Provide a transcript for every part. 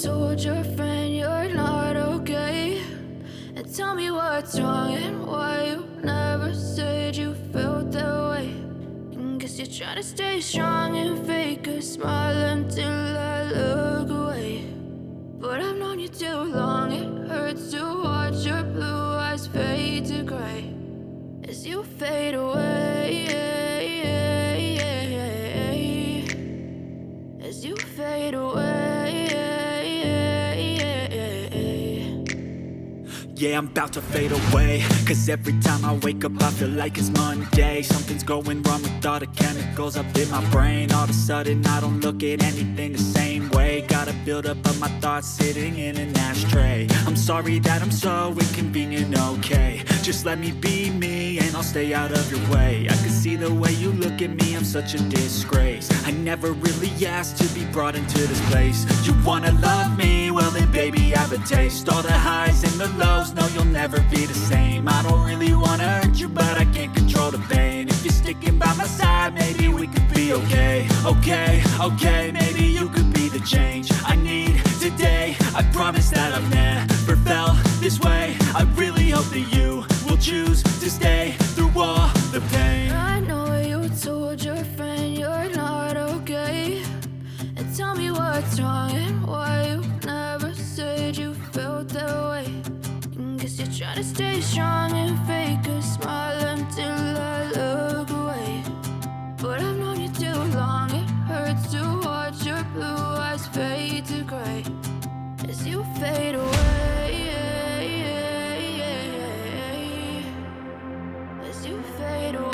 told your friend you're not okay, and tell me what's wrong and why you never said you felt that way. And guess you're trying to stay strong and fake a smile until I look away. But I've known you too long, it hurts to watch your blue eyes fade to gray as you fade away, as you fade away. Yeah, I'm about to fade away, cause every time I wake up I feel like it's Monday. Something's going wrong with all the chemicals up in my brain. All of a sudden I don't look at anything the same way. Gotta build up of my thoughts sitting in an ashtray. I'm sorry that I'm so inconvenient, okay. Just let me be me and I'll stay out of your way. I can see the way you look at me, I'm such a disgrace. I never really asked to be brought into this place. You wanna love me? Well then baby have a taste. All the highs and the lows, no you'll never be the same. I don't really wanna hurt you but I can't control the pain. If you're sticking by my side maybe we could be okay. Okay, maybe you could be the change I need today. I promise that I've never felt this way. I really hope that you will choose to stay through all the pain. I know you told your friend you're not okay, and tell me what's wrong and why you never said you felt that way. And guess you're trying to stay strong and fake a smile until I look away. But I've known you too long, it hurts to watch your blue eyes fade to gray as you fade away, as you fade away,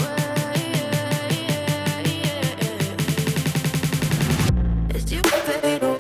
as you fade away.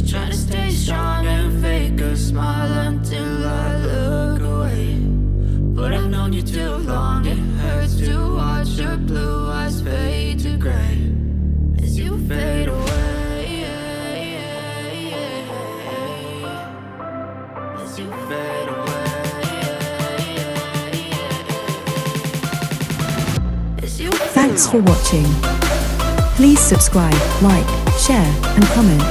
Trying to stay strong and fake a smile until I look away. But I've known you too long, it hurts to watch your blue eyes fade to gray as you fade away, as you fade away, as you fade away. Thanks for watching. Please subscribe, like, share, and comment.